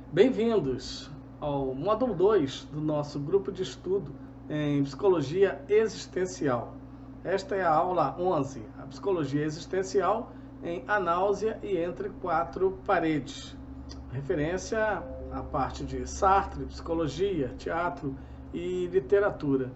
Bem-vindos ao módulo 2 do nosso grupo de estudo em Psicologia Existencial. Esta é a aula 11, a Psicologia Existencial em A Náusea e Entre Quatro Paredes. Referência à parte de Sartre, psicologia, teatro e literatura.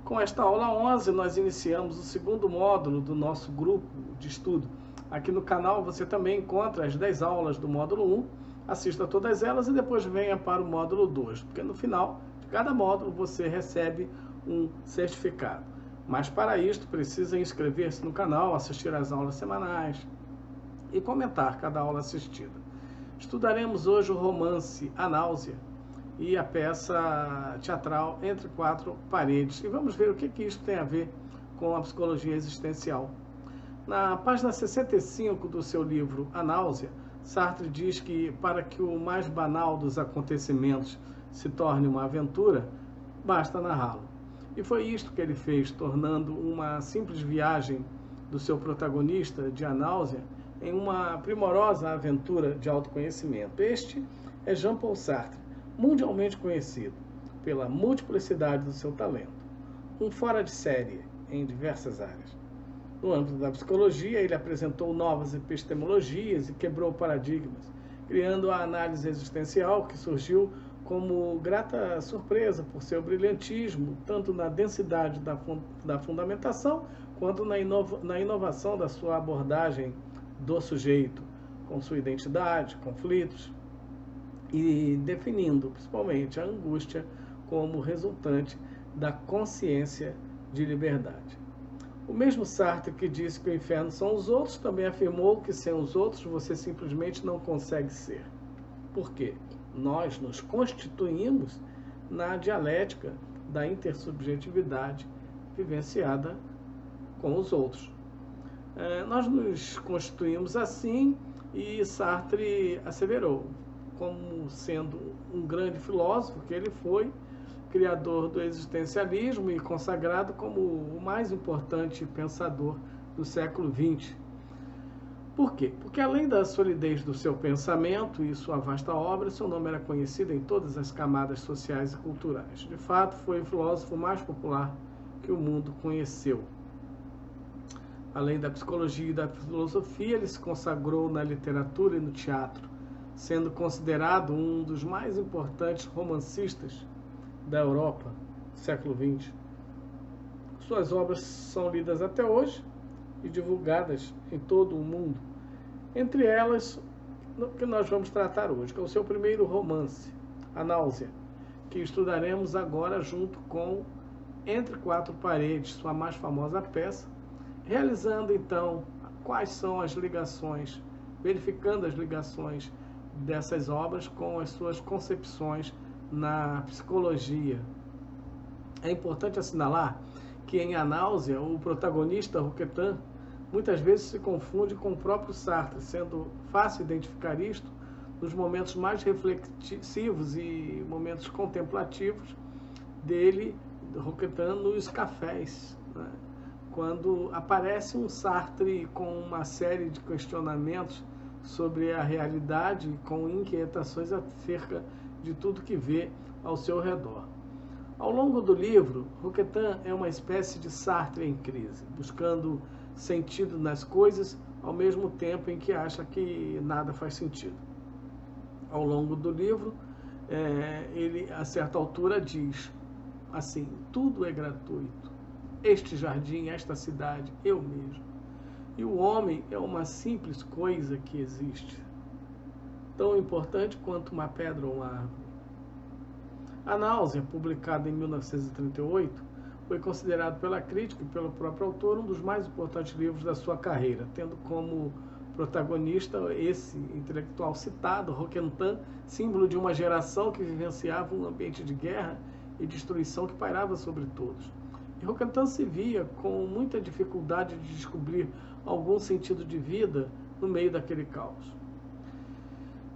Com esta aula 11, nós iniciamos o segundo módulo do nosso grupo de estudo. Aqui no canal você também encontra as 10 aulas do módulo 1, assista todas elas e depois venha para o módulo 2, porque no final de cada módulo você recebe um certificado. Mas para isto precisa inscrever-se no canal, assistir às aulas semanais e comentar cada aula assistida. Estudaremos hoje o romance A Náusea e a peça teatral Entre Quatro Paredes. E vamos ver o que isso tem a ver com a psicologia existencial. Na página 65 do seu livro A Náusea, Sartre diz que para que o mais banal dos acontecimentos se torne uma aventura, basta narrá-lo. E foi isto que ele fez, tornando uma simples viagem do seu protagonista, de A Náusea, em uma primorosa aventura de autoconhecimento. Este é Jean-Paul Sartre, mundialmente conhecido pela multiplicidade do seu talento, um fora de série em diversas áreas. No âmbito da psicologia, ele apresentou novas epistemologias e quebrou paradigmas, criando a análise existencial, que surgiu como grata surpresa por seu brilhantismo, tanto na densidade da fundamentação, quanto na inovação da sua abordagem do sujeito, com sua identidade, conflitos, e definindo principalmente a angústia como resultante da consciência de liberdade. O mesmo Sartre que disse que o inferno são os outros, também afirmou que sem os outros você simplesmente não consegue ser. Por quê? Nós nos constituímos na dialética da intersubjetividade vivenciada com os outros. Nós nos constituímos assim e Sartre acelerou, como sendo um grande filósofo que ele foi, criador do existencialismo e consagrado como o mais importante pensador do século XX. Por quê? Porque além da solidez do seu pensamento e sua vasta obra, seu nome era conhecido em todas as camadas sociais e culturais. De fato, foi o filósofo mais popular que o mundo conheceu. Além da psicologia e da filosofia, ele se consagrou na literatura e no teatro, sendo considerado um dos mais importantes romancistas da Europa, do século XX. Suas obras são lidas até hoje e divulgadas em todo o mundo. Entre elas, o que nós vamos tratar hoje, que é o seu primeiro romance, A Náusea, que estudaremos agora junto com Entre Quatro Paredes, sua mais famosa peça, realizando então quais são as ligações, verificando as ligações dessas obras com as suas concepções na psicologia. É importante assinalar que em A Náusea, o protagonista, Roquetan, muitas vezes se confunde com o próprio Sartre, sendo fácil identificar isto nos momentos mais reflexivos e momentos contemplativos dele, Roquetan, nos cafés, né? Quando aparece um Sartre com uma série de questionamentos sobre a realidade, com inquietações acerca de tudo que vê ao seu redor. Ao longo do livro, Roquetan é uma espécie de Sartre em crise, buscando sentido nas coisas ao mesmo tempo em que acha que nada faz sentido. Ao longo do livro, ele a certa altura diz assim: tudo é gratuito, este jardim, esta cidade, eu mesmo. E o homem é uma simples coisa que existe, tão importante quanto uma pedra ou uma árvore. A Náusea, publicada em 1938, foi considerado pela crítica e pelo próprio autor um dos mais importantes livros da sua carreira, tendo como protagonista esse intelectual citado, Roquetan, símbolo de uma geração que vivenciava um ambiente de guerra e destruição que pairava sobre todos. E Roquetan se via com muita dificuldade de descobrir algum sentido de vida no meio daquele caos.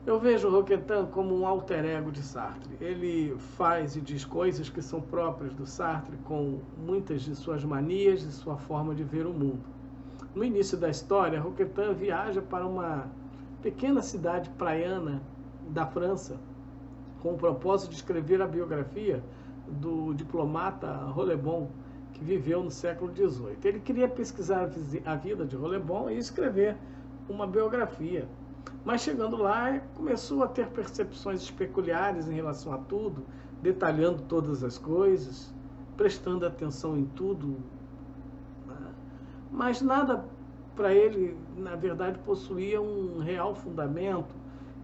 Eu vejo Roquetan como um alter ego de Sartre. Ele faz e diz coisas que são próprias do Sartre, com muitas de suas manias e sua forma de ver o mundo. No início da história, Roquetan viaja para uma pequena cidade praiana da França, com o propósito de escrever a biografia do diplomata Rolebon, que viveu no século XVIII. Ele queria pesquisar a vida de Rolebon e escrever uma biografia. Mas chegando lá, começou a ter percepções peculiares em relação a tudo, detalhando todas as coisas, prestando atenção em tudo, né? Mas nada para ele, na verdade, possuía um real fundamento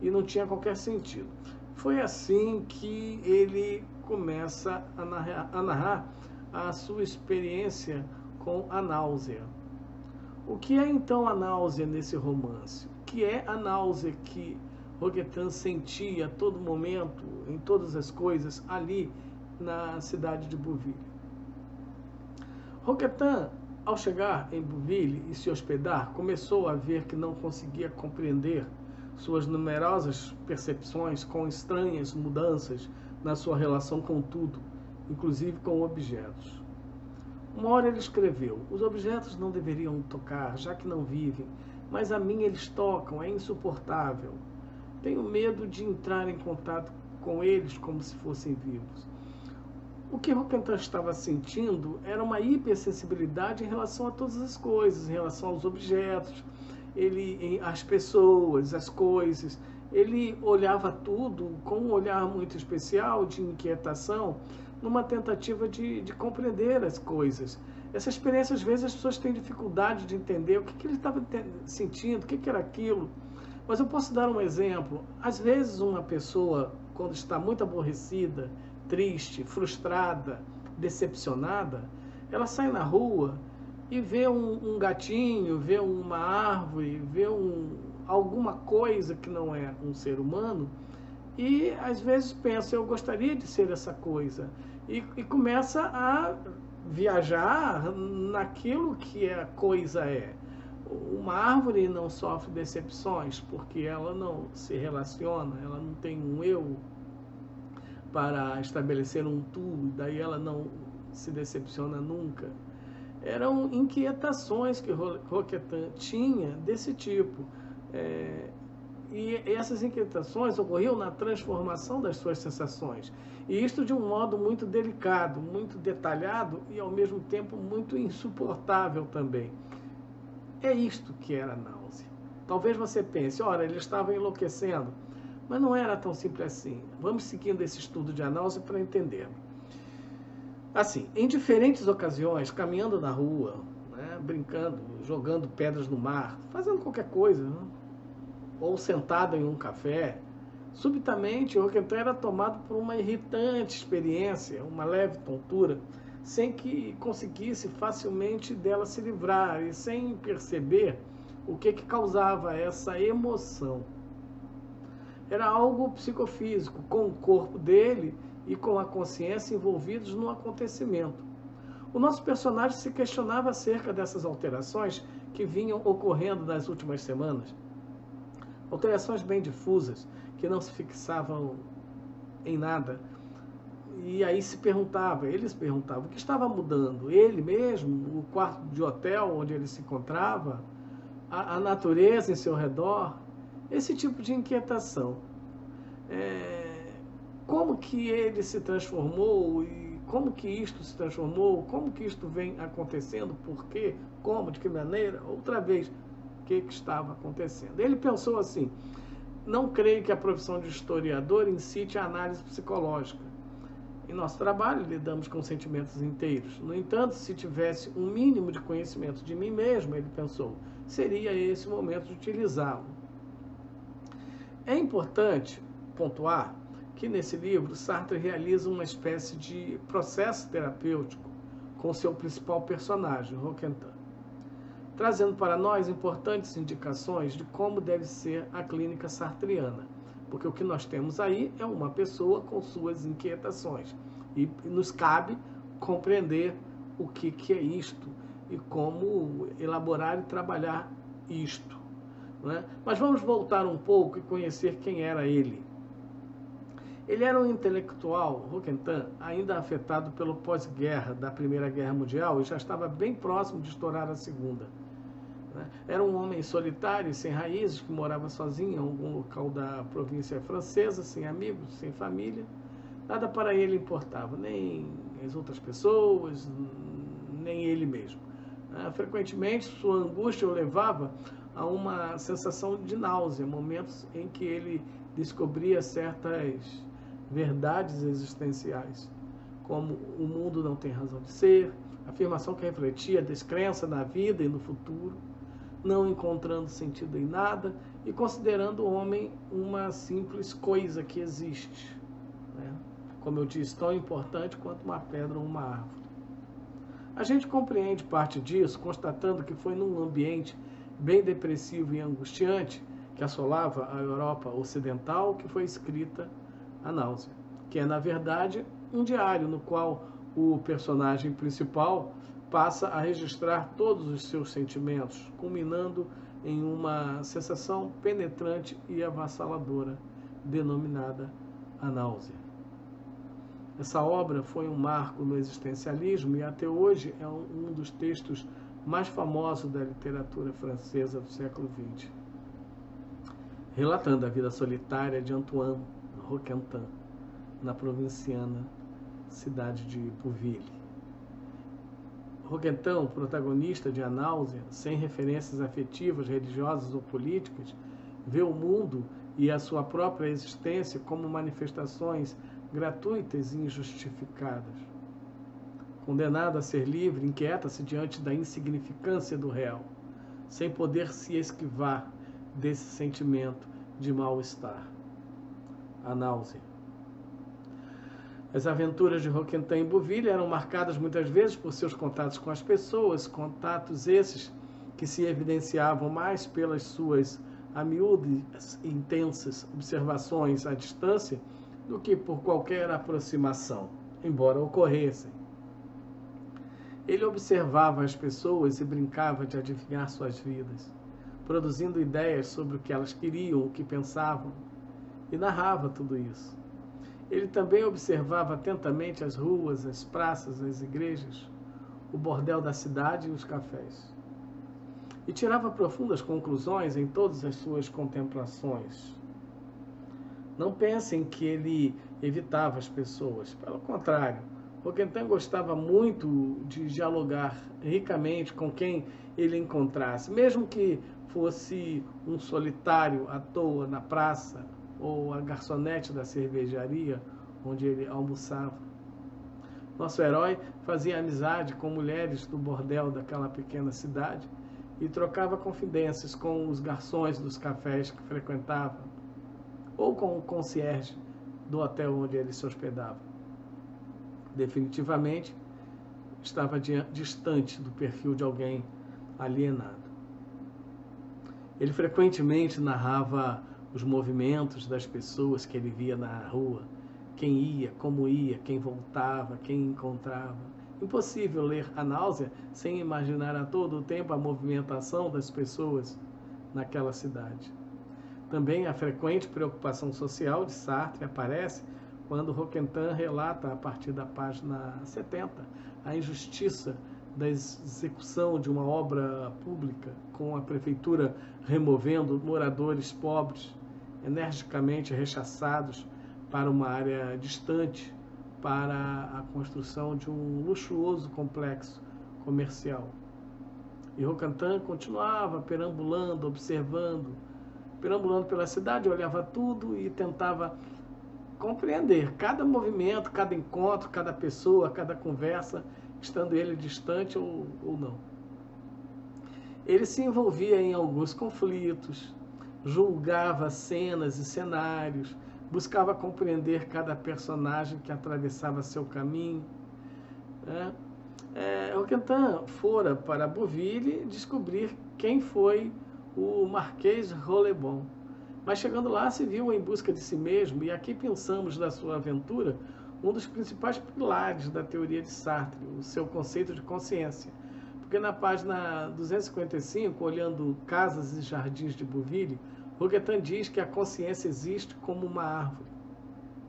e não tinha qualquer sentido. Foi assim que ele começa a narrar a sua experiência com a náusea. O que é então a náusea nesse romance? O que é a náusea que Roquetan sentia a todo momento, em todas as coisas, ali na cidade de Bouville? Roquetan, ao chegar em Bouville e se hospedar, começou a ver que não conseguia compreender suas numerosas percepções com estranhas mudanças na sua relação com tudo, inclusive com objetos. Uma hora ele escreveu: os objetos não deveriam tocar, já que não vivem, mas a mim eles tocam, é insuportável. Tenho medo de entrar em contato com eles como se fossem vivos. O que Roquetan estava sentindo era uma hipersensibilidade em relação a todas as coisas, em relação aos objetos, as pessoas, as coisas. Ele olhava tudo com um olhar muito especial de inquietação, numa tentativa de compreender as coisas. Essa experiência, às vezes, as pessoas têm dificuldade de entender o que ele estava sentindo, o que era aquilo. Mas eu posso dar um exemplo. Às vezes, uma pessoa, quando está muito aborrecida, triste, frustrada, decepcionada, ela sai na rua e vê um gatinho, vê uma árvore, vê alguma coisa que não é um ser humano, e às vezes pensa: eu gostaria de ser essa coisa, e começa a viajar naquilo que a coisa é. Uma árvore não sofre decepções porque ela não se relaciona, ela não tem um eu para estabelecer um tu, daí ela não se decepciona nunca. Eram inquietações que Roquetan tinha desse tipo. E essas inquietações ocorriam na transformação das suas sensações. E isto de um modo muito delicado, muito detalhado e, ao mesmo tempo, muito insuportável também. É isto que era a náusea. Talvez você pense: ora, ele estava enlouquecendo. Mas não era tão simples assim. Vamos seguindo esse estudo de náusea para entender. Assim, em diferentes ocasiões, caminhando na rua, né, brincando, jogando pedras no mar, fazendo qualquer coisa, né, ou sentado em um café, subitamente Roquetan era tomado por uma irritante experiência, uma leve tontura, sem que conseguisse facilmente dela se livrar e sem perceber o que causava essa emoção. Era algo psicofísico, com o corpo dele e com a consciência envolvidos no acontecimento. O nosso personagem se questionava acerca dessas alterações que vinham ocorrendo nas últimas semanas. Alterações bem difusas, que não se fixavam em nada. E aí ele se perguntava, o que estava mudando? Ele mesmo, o quarto de hotel onde ele se encontrava, a natureza em seu redor? Esse tipo de inquietação. Como que ele se transformou e como que isto se transformou? Como que isto vem acontecendo? Por quê? Como? De que maneira? Outra vez, o que estava acontecendo? Ele pensou assim: não creio que a profissão de historiador incite a análise psicológica. Em nosso trabalho, lidamos com sentimentos inteiros. No entanto, se tivesse um mínimo de conhecimento de mim mesmo, ele pensou, seria esse o momento de utilizá-lo. É importante pontuar que nesse livro Sartre realiza uma espécie de processo terapêutico com seu principal personagem, Roquetan, trazendo para nós importantes indicações de como deve ser a clínica sartriana, porque o que nós temos aí é uma pessoa com suas inquietações e nos cabe compreender o que é isto e como elaborar e trabalhar isto. Né? Mas vamos voltar um pouco e conhecer quem era ele. Ele era um intelectual, Roquetan, ainda afetado pelo pós-guerra da Primeira Guerra Mundial e já estava bem próximo de estourar a Segunda. né? Era um homem solitário, sem raízes, que morava sozinho em algum local da província francesa, sem amigos, sem família. Nada para ele importava, nem as outras pessoas, nem ele mesmo. Frequentemente, sua angústia o levava a uma sensação de náusea, momentos em que ele descobria certas verdades existenciais, como o mundo não tem razão de ser, afirmação que refletia a descrença na vida e no futuro, não encontrando sentido em nada e considerando o homem uma simples coisa que existe, né? Como eu disse, tão importante quanto uma pedra ou uma árvore. A gente compreende parte disso constatando que foi num ambiente bem depressivo e angustiante que assolava a Europa Ocidental que foi escrita A Náusea, que é, na verdade, um diário no qual o personagem principal passa a registrar todos os seus sentimentos, culminando em uma sensação penetrante e avassaladora, denominada A Náusea. Essa obra foi um marco no existencialismo e até hoje é um dos textos mais famosos da literatura francesa do século XX, relatando a vida solitária de Antoine Roquentin, na provinciana cidade de Bouville. Roquentin, protagonista de A Náusea, sem referências afetivas, religiosas ou políticas, vê o mundo e a sua própria existência como manifestações gratuitas e injustificadas. Condenado a ser livre, inquieta-se diante da insignificância do real, sem poder se esquivar desse sentimento de mal-estar. A náusea. As aventuras de Roquentin em Bouville eram marcadas muitas vezes por seus contatos com as pessoas, contatos esses que se evidenciavam mais pelas suas a miúdas e intensas observações à distância do que por qualquer aproximação, embora ocorressem. Ele observava as pessoas e brincava de adivinhar suas vidas, produzindo ideias sobre o que elas queriam, o que pensavam, e narrava tudo isso. Ele também observava atentamente as ruas, as praças, as igrejas, o bordel da cidade e os cafés. E tirava profundas conclusões em todas as suas contemplações. Não pensem que ele evitava as pessoas. Pelo contrário, Roquentin gostava muito de dialogar ricamente com quem ele encontrasse, mesmo que fosse um solitário à toa na praça ou a garçonete da cervejaria onde ele almoçava. Nosso herói fazia amizade com mulheres do bordel daquela pequena cidade e trocava confidências com os garçons dos cafés que frequentava, ou com o concierge do hotel onde ele se hospedava. Definitivamente, estava distante do perfil de alguém alienado. Ele frequentemente narrava os movimentos das pessoas que ele via na rua, quem ia, quem voltava, quem encontrava. Impossível ler A Náusea sem imaginar a todo o tempo a movimentação das pessoas naquela cidade. Também a frequente preocupação social de Sartre aparece quando Roquentin relata, a partir da página 70, a injustiça da execução de uma obra pública, com a prefeitura removendo moradores pobres, energicamente rechaçados para uma área distante, para a construção de um luxuoso complexo comercial. E Roquentin continuava perambulando, observando, perambulando pela cidade, olhava tudo e tentava compreender cada movimento, cada encontro, cada pessoa, cada conversa, estando ele distante ou não. Ele se envolvia em alguns conflitos, julgava cenas e cenários, buscava compreender cada personagem que atravessava seu caminho. Roquentin fora para Bouville descobrir quem foi o Marquês Rolebon. Mas chegando lá se viu em busca de si mesmo, e aqui pensamos da sua aventura um dos principais pilares da teoria de Sartre, o seu conceito de consciência. Porque na página 255, olhando Casas e Jardins de Bouville, Roquentin diz que a consciência existe como uma árvore,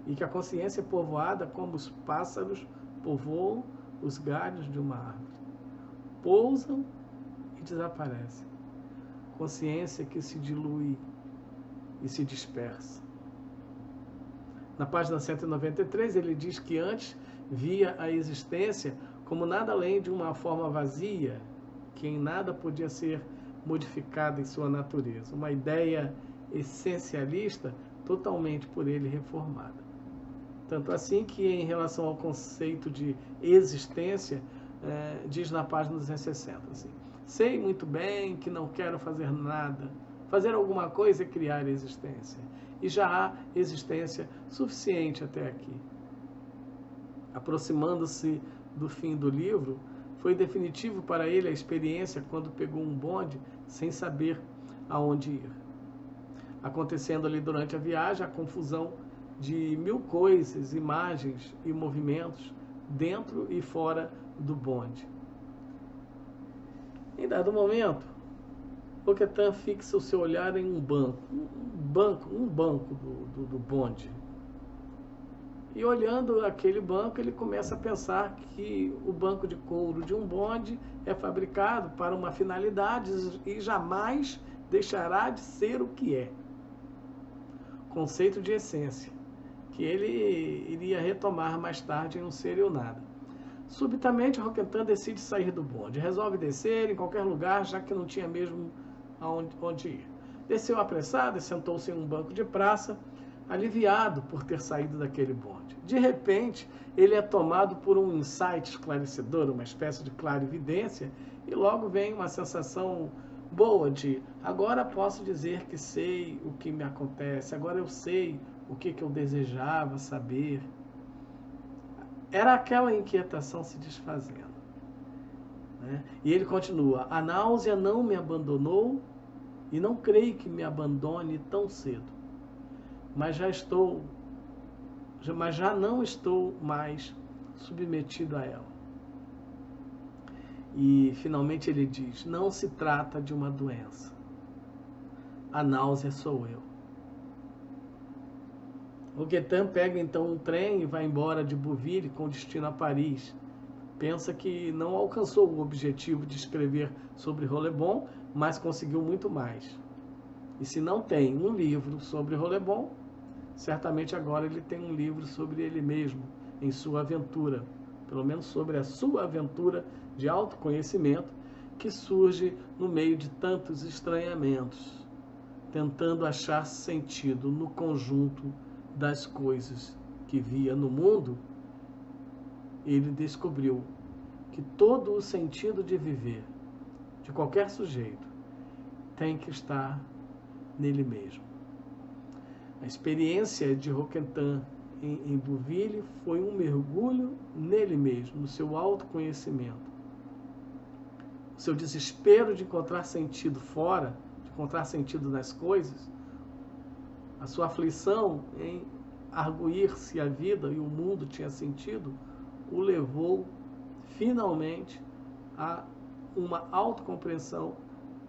e que a consciência é povoada como os pássaros povoam os galhos de uma árvore. Pousam e desaparecem. consciência que se dilui e se dispersa. Na página 193, ele diz que antes via a existência como nada além de uma forma vazia, que em nada podia ser modificada em sua natureza. Uma ideia essencialista totalmente por ele reformada. Tanto assim que, em relação ao conceito de existência, diz na página 260, assim: sei muito bem que não quero fazer nada. Fazer alguma coisa é criar existência. E já há existência suficiente até aqui. Aproximando-se do fim do livro, foi definitivo para ele a experiência quando pegou um bonde sem saber aonde ir. Acontecendo ali durante a viagem a confusão de mil coisas, imagens e movimentos dentro e fora do bonde. Em dado momento, Roquetan fixa o seu olhar em um banco do bonde. E olhando aquele banco, ele começa a pensar que o banco de couro de um bonde é fabricado para uma finalidade e jamais deixará de ser o que é. Conceito de essência, que ele iria retomar mais tarde em Um Ser e o Nada. Subitamente, Roquetan decide sair do bonde. Resolve descer em qualquer lugar, já que não tinha mesmo onde ir. Desceu apressado e sentou-se em um banco de praça, aliviado por ter saído daquele bonde. De repente, ele é tomado por um insight esclarecedor, uma espécie de clarividência, e logo vem uma sensação boa de: agora posso dizer que sei o que me acontece, agora eu sei o que eu desejava saber. Era aquela inquietação se desfazendo, né? E ele continua: a náusea não me abandonou e não creio que me abandone tão cedo. Mas já não estou mais submetido a ela. E finalmente ele diz: não se trata de uma doença. A náusea sou eu. Roquetan pega então um trem e vai embora de Bouville com destino a Paris. Pensa que não alcançou o objetivo de escrever sobre Rollerbon, mas conseguiu muito mais. E se não tem um livro sobre Rollerbon, certamente agora ele tem um livro sobre ele mesmo, em sua aventura, pelo menos sobre a sua aventura de autoconhecimento, que surge no meio de tantos estranhamentos, tentando achar sentido no conjunto das coisas que via no mundo. Ele descobriu que todo o sentido de viver, de qualquer sujeito, tem que estar nele mesmo. A experiência de Roquetan em Bouville foi um mergulho nele mesmo, no seu autoconhecimento. O seu desespero de encontrar sentido fora, de encontrar sentido nas coisas, a sua aflição em arguir se a vida e o mundo tinha sentido, o levou finalmente a uma autocompreensão,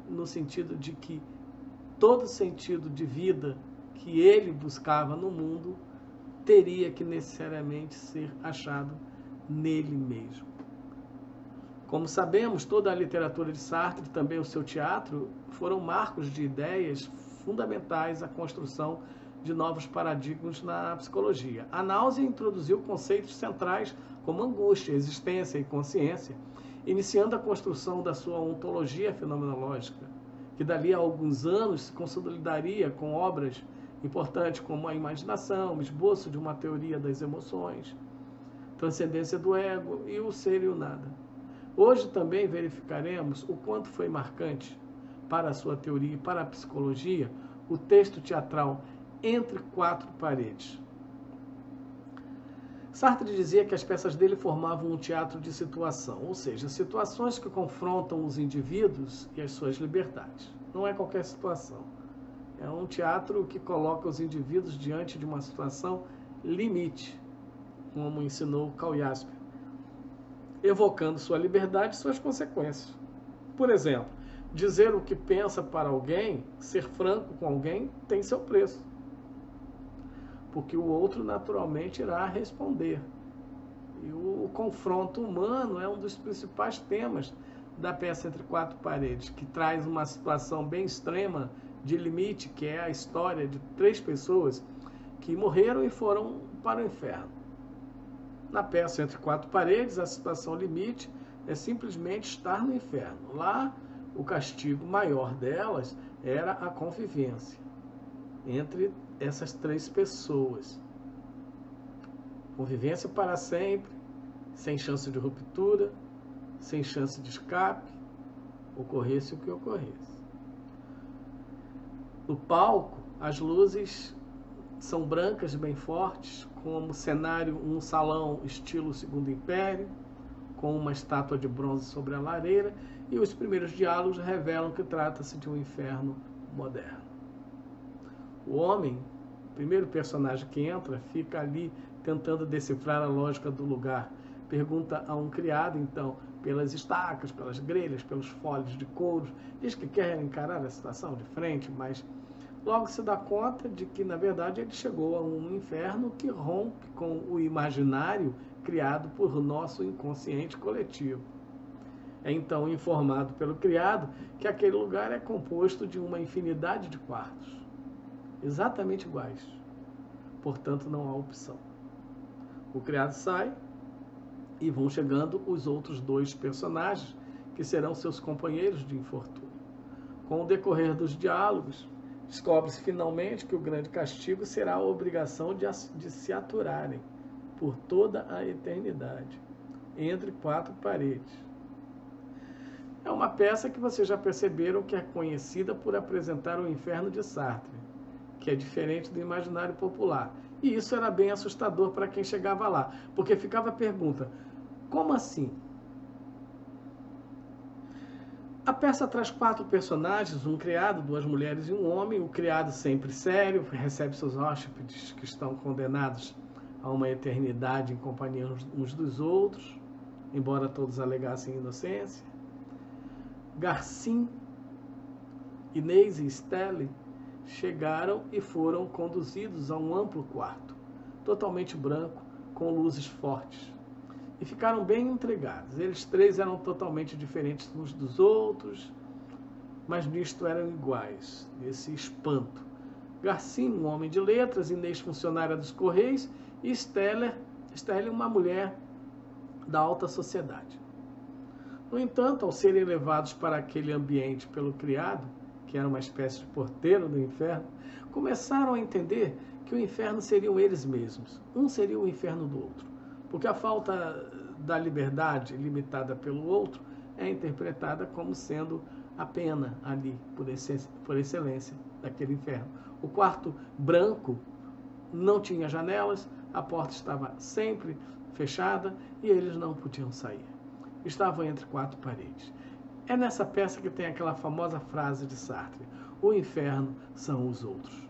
no sentido de que todo sentido de vida que ele buscava no mundo teria que necessariamente ser achado nele mesmo. Como sabemos, toda a literatura de Sartre, também o seu teatro, foram marcos de ideias fundamentais à construção de novos paradigmas na psicologia. A náusea introduziu conceitos centrais como angústia, existência e consciência, iniciando a construção da sua ontologia fenomenológica, que dali a alguns anos se consolidaria com obras importantes como a imaginação, o esboço de uma teoria das emoções, transcendência do ego e o ser e o nada. Hoje também verificaremos o quanto foi marcante para a sua teoria e para a psicologia o texto teatral Entre Quatro Paredes. Sartre dizia que as peças dele formavam um teatro de situação, ou seja, situações que confrontam os indivíduos e as suas liberdades. Não é qualquer situação. É um teatro que coloca os indivíduos diante de uma situação limite, como ensinou Karl Jaspers, evocando sua liberdade e suas consequências. Por exemplo, dizer o que pensa para alguém, ser franco com alguém, tem seu preço, porque o outro naturalmente irá responder. E o confronto humano é um dos principais temas da peça Entre Quatro Paredes, que traz uma situação bem extrema de limite, que é a história de 3 pessoas que morreram e foram para o inferno. Na peça Entre Quatro Paredes, a situação limite é simplesmente estar no inferno. Lá, o castigo maior delas era a convivência entre essas 3 pessoas. Convivência para sempre, sem chance de ruptura, sem chance de escape, ocorresse o que ocorresse. No palco, as luzes são brancas, bem fortes, como cenário um salão estilo Segundo Império, com uma estátua de bronze sobre a lareira, e os primeiros diálogos revelam que trata-se de um inferno moderno. O homem, o primeiro personagem que entra, fica ali tentando decifrar a lógica do lugar. Pergunta a um criado, então, pelas estacas, pelas grelhas, pelos folhos de couro, diz que quer encarar a situação de frente, mas logo se dá conta de que, na verdade, ele chegou a um inferno que rompe com o imaginário criado por nosso inconsciente coletivo. É então informado pelo criado que aquele lugar é composto de uma infinidade de quartos, exatamente iguais. Portanto, não há opção. O criado sai e vão chegando os outros 2 personagens, que serão seus companheiros de infortúnio. Com o decorrer dos diálogos, descobre-se finalmente que o grande castigo será a obrigação de se aturarem por toda a eternidade, entre 4 paredes. É uma peça que vocês já perceberam que é conhecida por apresentar o inferno de Sartre, que é diferente do imaginário popular. E isso era bem assustador para quem chegava lá, porque ficava a pergunta: como assim? A peça traz 4 personagens, um criado, 2 mulheres e um homem. O criado sempre sério, recebe seus hóspedes que estão condenados a uma eternidade em companhia uns dos outros, embora todos alegassem inocência. Garcim, Inês e Stelle chegaram e foram conduzidos a um amplo quarto, totalmente branco, com luzes fortes. E ficaram bem intrigados. Eles 3 eram totalmente diferentes uns dos outros, mas nisto eram iguais, nesse espanto. Garcim, um homem de letras, Inês, funcionária dos Correios, e Stelle, uma mulher da alta sociedade. No entanto, ao serem levados para aquele ambiente pelo criado, que era uma espécie de porteiro do inferno, começaram a entender que o inferno seriam eles mesmos. Um seria o inferno do outro, porque a falta da liberdade limitada pelo outro é interpretada como sendo a pena ali, por excelência, daquele inferno. O quarto branco não tinha janelas, a porta estava sempre fechada e eles não podiam sair. Estavam entre 4 paredes. É nessa peça que tem aquela famosa frase de Sartre: o inferno são os outros.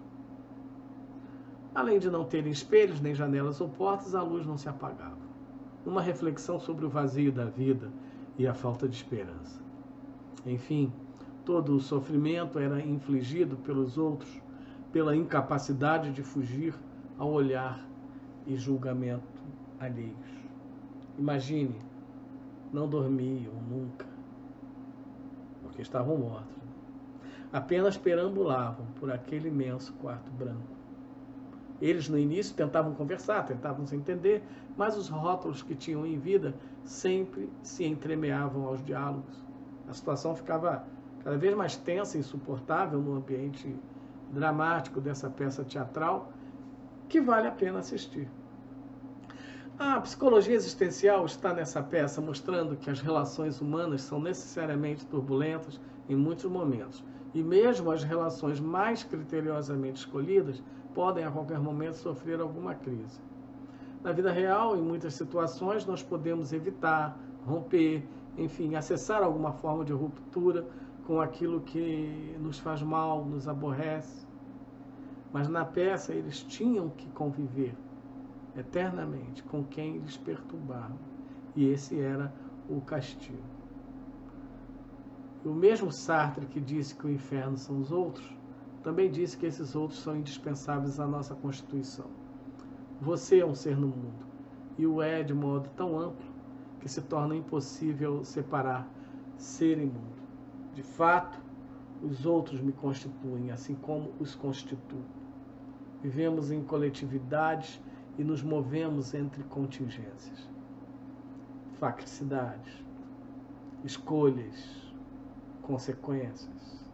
Além de não terem espelhos, nem janelas ou portas, a luz não se apagava. Uma reflexão sobre o vazio da vida e a falta de esperança. Enfim, todo o sofrimento era infligido pelos outros, pela incapacidade de fugir ao olhar e julgamento alheios. Imagine, não dormiam nunca, porque estavam mortos. Apenas perambulavam por aquele imenso quarto branco. Eles, no início, tentavam conversar, tentavam se entender, mas os rótulos que tinham em vida sempre se entremeavam aos diálogos. A situação ficava cada vez mais tensa e insuportável no ambiente dramático dessa peça teatral, que vale a pena assistir. A psicologia existencial está nessa peça mostrando que as relações humanas são necessariamente turbulentas em muitos momentos, e mesmo as relações mais criteriosamente escolhidas podem a qualquer momento sofrer alguma crise. Na vida real, em muitas situações, nós podemos evitar, romper, enfim, acessar alguma forma de ruptura com aquilo que nos faz mal, nos aborrece. Mas na peça eles tinham que conviver eternamente com quem lhes perturbava. E esse era o castigo. O mesmo Sartre que disse que o inferno são os outros, também disse que esses outros são indispensáveis à nossa Constituição. Você é um ser no mundo, e o é de modo tão amplo que se torna impossível separar ser imundo. De fato, os outros me constituem, assim como os constituo. Vivemos em coletividades e nos movemos entre contingências, facticidades, escolhas, consequências.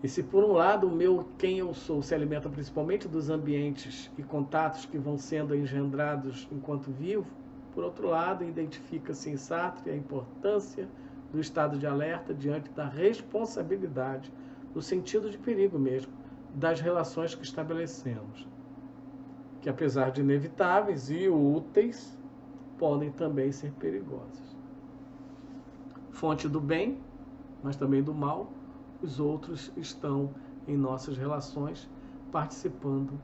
E se por um lado quem eu sou se alimenta principalmente dos ambientes e contatos que vão sendo engendrados enquanto vivo, por outro lado, identifica-se em Sartre a importância do estado de alerta diante da responsabilidade, no sentido de perigo mesmo, das relações que estabelecemos, que apesar de inevitáveis e úteis, podem também ser perigosas. Fonte do bem, mas também do mal, os outros estão em nossas relações, participando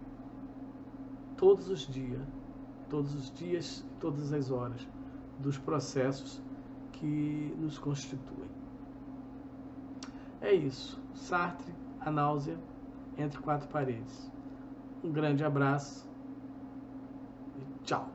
todos os dias, todas as horas, dos processos que nos constituem. É isso. Sartre, a náusea entre quatro paredes. Um grande abraço e tchau.